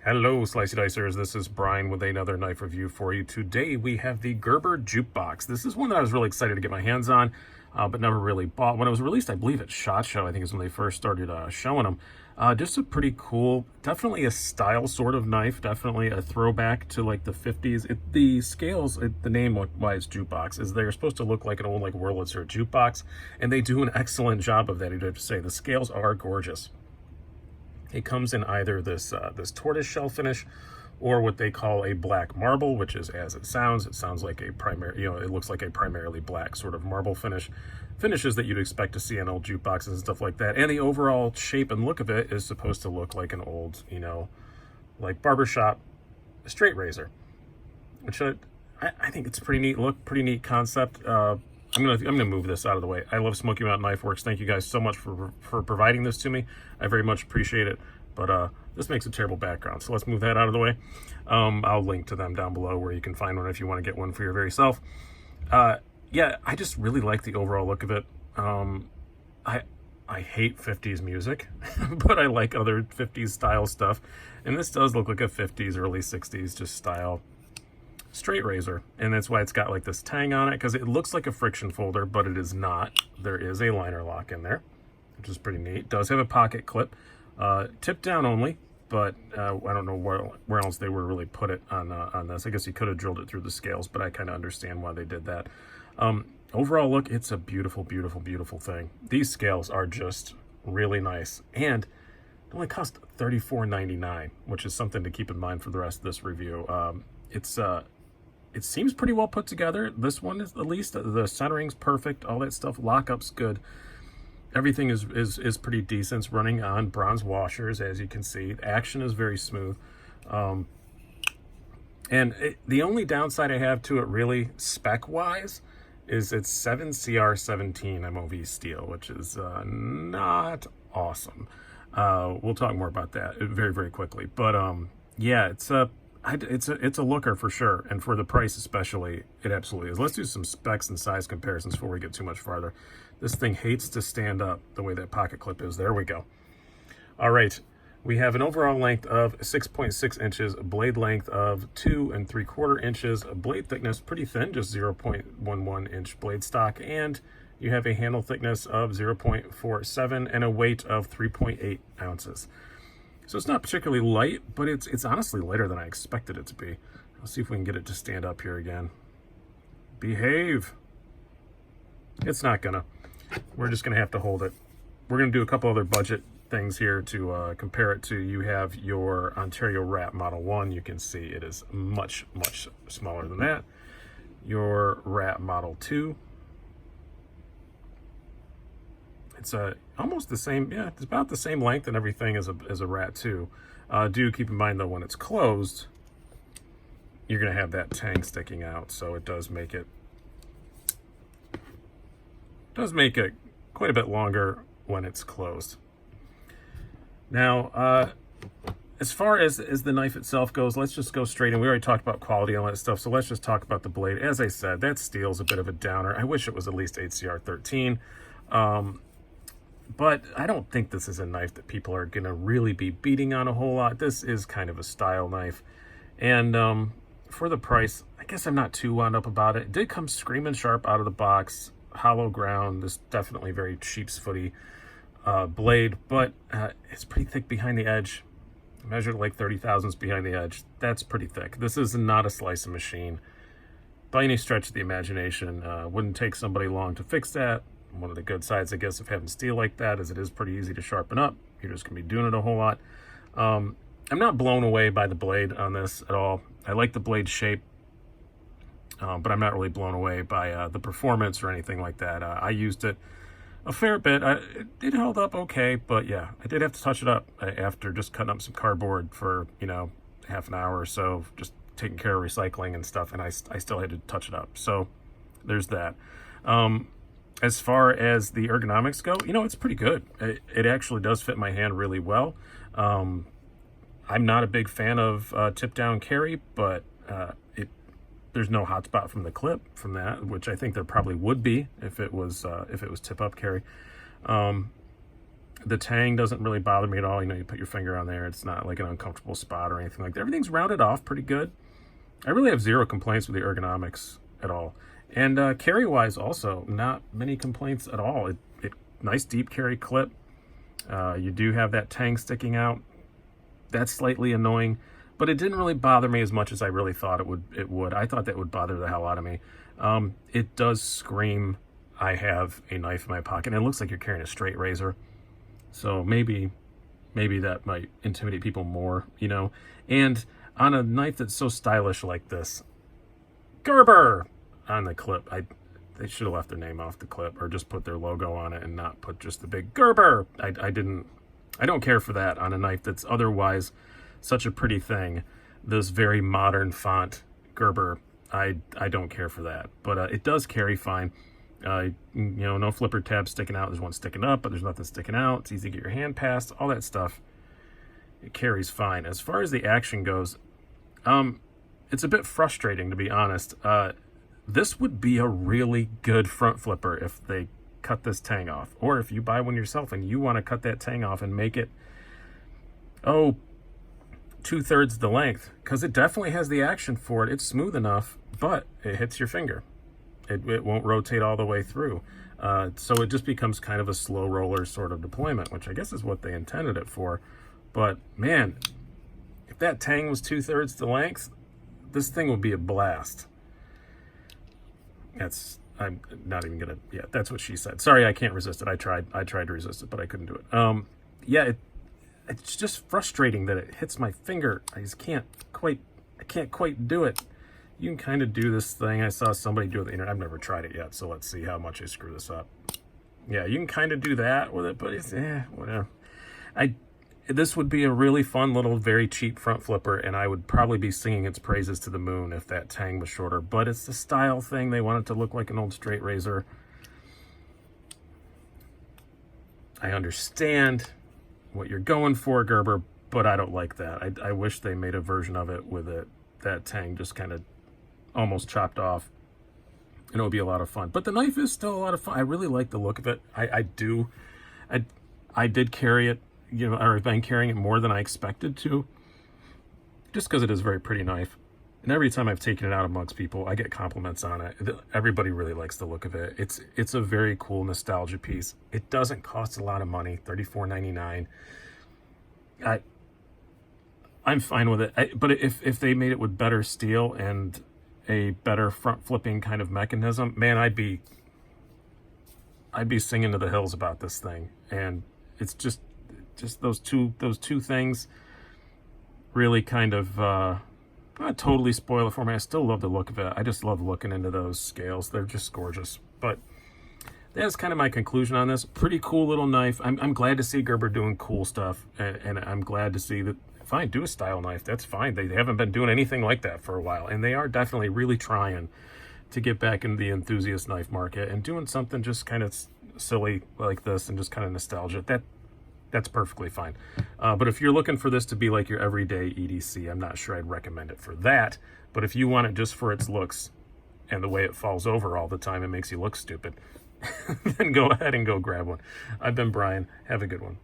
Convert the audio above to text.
Hello, Slicey Dicers. This is Brian with another knife review for you. Today we have the Gerber Jukebox. This is one that I was really excited to get my hands on, but never really bought. When it was released, I believe at SHOT Show, I think is when they first started showing them. Just a pretty cool, definitely a style sort of knife, definitely a throwback to like the 50s. The scales, the name why it's jukebox is they're supposed to look like an old like Wurlitzer jukebox, and they do an excellent job of that. You'd have to say the scales are gorgeous. It comes in either this tortoise shell finish or what they call a black marble, which is as it sounds. It sounds like a primary, it looks like a primarily black sort of marble finish. Finishes that you'd expect to see on old jukeboxes and stuff like that. And the overall shape and look of it is supposed to look like an old, like barbershop straight razor, which I think it's a pretty neat look, pretty neat concept. I'm gonna move this out of the way. I love Smoky Mountain Knife Works. Thank you guys so much for providing this to me. I very much appreciate it. But this makes a terrible background, so let's move that out of the way. I'll link to them down below where you can find one if you want to get one for your very self. Yeah, I just really like the overall look of it. I hate 50s music, but I like other 50s style stuff, and this does look like a 50s, early 60s just style straight razor, and that's why it's got like this tang on it, because it looks like a friction folder, but it is not. There is a liner lock in there, which is pretty neat. It does have a pocket clip, tip down only, but I don't know where else they would really put it on this. I guess you could have drilled it through the scales, but I kind of understand why they did that. Overall look, it's a beautiful, beautiful, beautiful thing. These scales are just really nice, and it only cost $34.99, which is something to keep in mind for the rest of this review. It seems pretty well put together. This one is, at least, the centering's perfect. All that stuff, lockup's good. Everything is pretty decent. It's running on bronze washers, as you can see. The action is very smooth. The only downside I have to it, really, spec-wise, is it's 7CR17 MOV steel, which is not awesome. We'll talk more about that very, very quickly. But yeah, it's a looker for sure, and for the price especially, it absolutely is. Let's do some specs and size comparisons before we get too much farther. This thing hates to stand up the way that pocket clip is. There we go. All right, we have an overall length of 6.6 inches, a blade length of 2 3/4 inches, a blade thickness pretty thin, just 0.11 inch blade stock, and you have a handle thickness of 0.47 and a weight of 3.8 ounces. So it's not particularly light, but it's honestly lighter than I expected it to be. Let's see if we can get it to stand up here again. Behave. It's not gonna. We're just gonna have to hold it. We're gonna do a couple other budget things here to compare it to. You have your Ontario Rat Model 1. You can see it is much, much smaller than that. Your Rat Model 2. It's almost the same, yeah, it's about the same length and everything as a Rat 2. Do keep in mind though, when it's closed, you're gonna have that tang sticking out, so it does make it quite a bit longer when it's closed. Now, as far as the knife itself goes, let's just go straight in. We already talked about quality and all that stuff, so let's just talk about the blade. As I said, that steel's a bit of a downer. I wish it was at least 8CR13. But I don't think this is a knife that people are going to really be beating on a whole lot. This is kind of a style knife. And for the price, I guess I'm not too wound up about it. It did come screaming sharp out of the box. Hollow ground. This definitely very sheep's footy blade. But it's pretty thick behind the edge. Measured like 30 thousandths behind the edge. That's pretty thick. This is not a slicing machine by any stretch of the imagination. Wouldn't take somebody long to fix that. One of the good sides, I guess, of having steel like that is it is pretty easy to sharpen up. You're just going to be doing it a whole lot. I'm not blown away by the blade on this at all. I like the blade shape, but I'm not really blown away by the performance or anything like that. I used it a fair bit. It held up okay, but yeah, I did have to touch it up after just cutting up some cardboard for, half an hour or so, just taking care of recycling and stuff, and I still had to touch it up. So there's that. As far as the ergonomics go, it's pretty good. It actually does fit my hand really well. I'm not a big fan of tip down carry, but there's no hot spot from the clip from that, which I think there probably would be if it was tip up carry. The tang doesn't really bother me at all. You know, you put your finger on there, it's not like an uncomfortable spot or anything like that. Everything's rounded off pretty good. I really have zero complaints with the ergonomics at all. And carry-wise also, not many complaints at all. It nice deep carry clip. You do have that tang sticking out. That's slightly annoying, but it didn't really bother me as much as I really thought it would. I thought that would bother the hell out of me. It does scream, I have a knife in my pocket. And it looks like you're carrying a straight razor. So maybe that might intimidate people more, you know. And on a knife that's so stylish like this, Gerber on the clip, they should have left their name off the clip or just put their logo on it and not put just the big Gerber. I don't care for that on a knife that's otherwise such a pretty thing. This very modern font, Gerber, I don't care for that. But it does carry fine. You know, no flipper tabs sticking out. There's one sticking up, but there's nothing sticking out. It's easy to get your hand past. All that stuff, it carries fine. As far as the action goes, it's a bit frustrating, to be honest. This would be a really good front flipper if they cut this tang off. Or if you buy one yourself and you want to cut that tang off and make it, 2/3 the length. Because it definitely has the action for it. It's smooth enough, but it hits your finger. It won't rotate all the way through. So it just becomes kind of a slow roller sort of deployment, which I guess is what they intended it for. But man, if that tang was 2/3 the length, this thing would be a blast. I'm not even gonna, yeah, that's what she said. Sorry, I can't resist it. I tried to resist it, but I couldn't do it. Yeah, it's just frustrating that it hits my finger. I can't quite do it. You can kind of do this thing. I saw somebody do it on the internet. I've never tried it yet, so let's see how much I screw this up. Yeah, you can kind of do that with it, but it's, whatever. This would be a really fun little, very cheap front flipper, and I would probably be singing its praises to the moon if that tang was shorter. But it's the style thing. They want it to look like an old straight razor. I understand what you're going for, Gerber, but I don't like that. I wish they made a version of it with that tang just kind of almost chopped off, and it would be a lot of fun. But the knife is still a lot of fun. I really like the look of it. I did carry it, you know, or I've been carrying it more than I expected to, just because it is a very pretty knife. And every time I've taken it out amongst people, I get compliments on it. Everybody really likes the look of it. It's a very cool nostalgia piece. It doesn't cost a lot of money, $34.99. I'm fine with it. But if they made it with better steel and a better front flipping kind of mechanism, man, I'd be singing to the hills about this thing. And it's just those two things really kind of not totally spoil it for me. I still love the look of it. I just love looking into those scales. They're just gorgeous. But that's kind of my conclusion on this. Pretty cool little knife. I'm glad to see Gerber doing cool stuff, and I'm glad to see that. Fine, do a style knife. That's fine. They haven't been doing anything like that for a while, and they are definitely really trying to get back into the enthusiast knife market and doing something just kind of silly like this and just kind of nostalgia. That's perfectly fine. But if you're looking for this to be like your everyday EDC, I'm not sure I'd recommend it for that. But if you want it just for its looks and the way it falls over all the time and makes you look stupid, then go ahead and go grab one. I've been Brian. Have a good one.